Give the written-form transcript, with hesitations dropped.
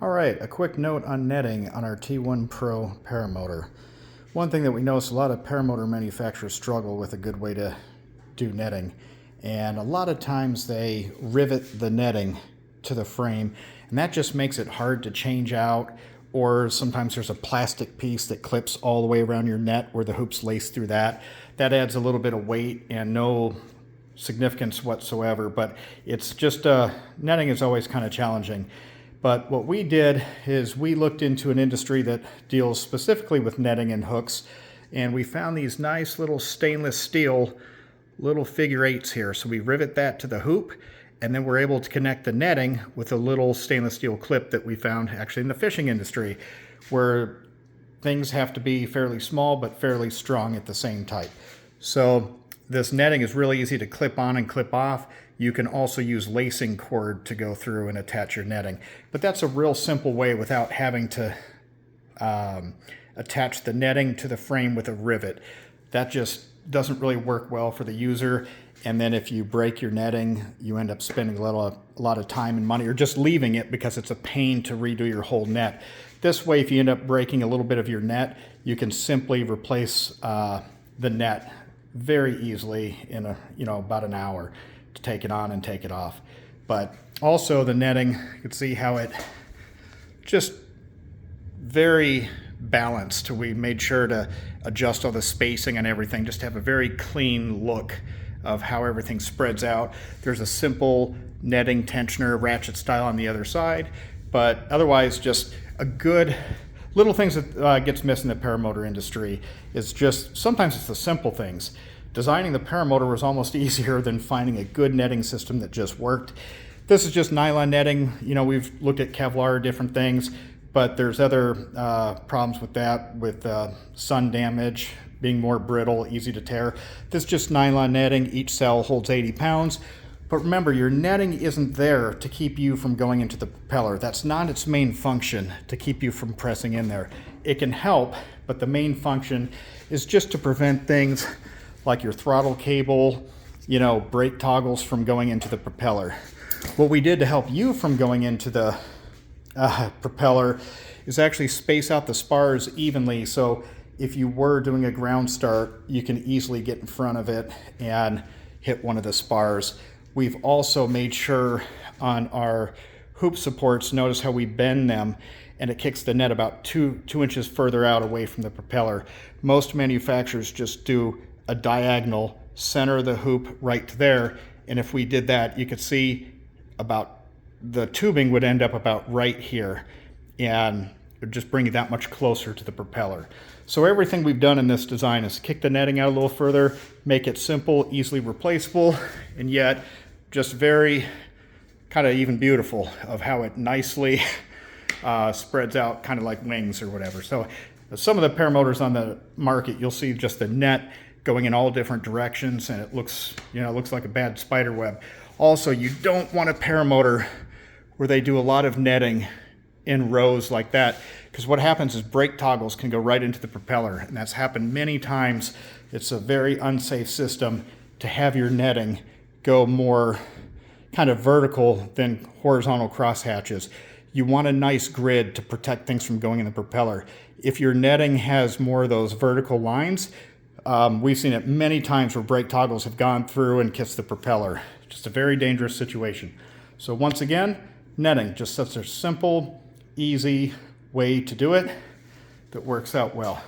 All right, a quick note on netting on our T1 Pro Paramotor. One thing that we notice, a lot of paramotor manufacturers struggle with a good way to do netting. And a lot of times they rivet the netting to the frame, and that just makes it hard to change out. Or sometimes there's a plastic piece that clips all the way around your net where the hoops lace through that. That adds a little bit of weight and no significance whatsoever, but it's just, netting is always kind of challenging. But what we did is we looked into an industry that deals specifically with netting and hooks, and we found these nice little stainless steel little figure eights here. So we rivet that to the hoop, and then we're able to connect the netting with a little stainless steel clip that we found actually in the fishing industry, where things have to be fairly small but fairly strong at the same type. So this netting is really easy to clip on and clip off. You can also use lacing cord to go through and attach your netting. But that's a real simple way without having to attach the netting to the frame with a rivet. That just doesn't really work well for the user. And then if you break your netting, you end up spending a lot of time and money, or just leaving it because it's a pain to redo your whole net. This way, if you end up breaking a little bit of your net, you can simply replace the net very easily in about an hour to take it on and take it off. But also the netting, you can see how it just very balanced. We made sure to adjust all the spacing and everything, just to have a very clean look of how everything spreads out. There's a simple netting tensioner ratchet style on the other side, but otherwise just a good little things that gets missed in the paramotor industry is just sometimes it's the simple things. Designing the paramotor was almost easier than finding a good netting system that just worked. This is just nylon netting. We've looked at Kevlar, different things, but there's other problems with that, with sun damage, being more brittle, easy to tear. This is just nylon netting. Each cell holds 80 pounds. But remember, your netting isn't there to keep you from going into the propeller. That's not its main function, to keep you from pressing in there. It can help, but the main function is just to prevent things like your throttle cable, brake toggles from going into the propeller. What we did to help you from going into the propeller is actually space out the spars evenly, so if you were doing a ground start, you can easily get in front of it and hit one of the spars. We've also made sure on our hoop supports, notice how we bend them, and it kicks the net about two inches further out away from the propeller. Most manufacturers just do a diagonal, center the hoop right there, and if we did that, you could see about the tubing would end up about right here, and it would just bring you that much closer to the propeller. So everything we've done in this design is kick the netting out a little further, make it simple, easily replaceable, and yet just very kind of even beautiful of how it nicely spreads out, kind of like wings or whatever. So some of the paramotors on the market, you'll see just the net going in all different directions, and it looks like a bad spider web. Also, you don't want a paramotor where they do a lot of netting in rows like that, because what happens is brake toggles can go right into the propeller, and that's happened many times. It's a very unsafe system to have your netting go more kind of vertical than horizontal crosshatches. You want a nice grid to protect things from going in the propeller. If your netting has more of those vertical lines, we've seen it many times where brake toggles have gone through and kissed the propeller. Just a very dangerous situation. So once again, netting, just such a simple, easy way to do it that works out well.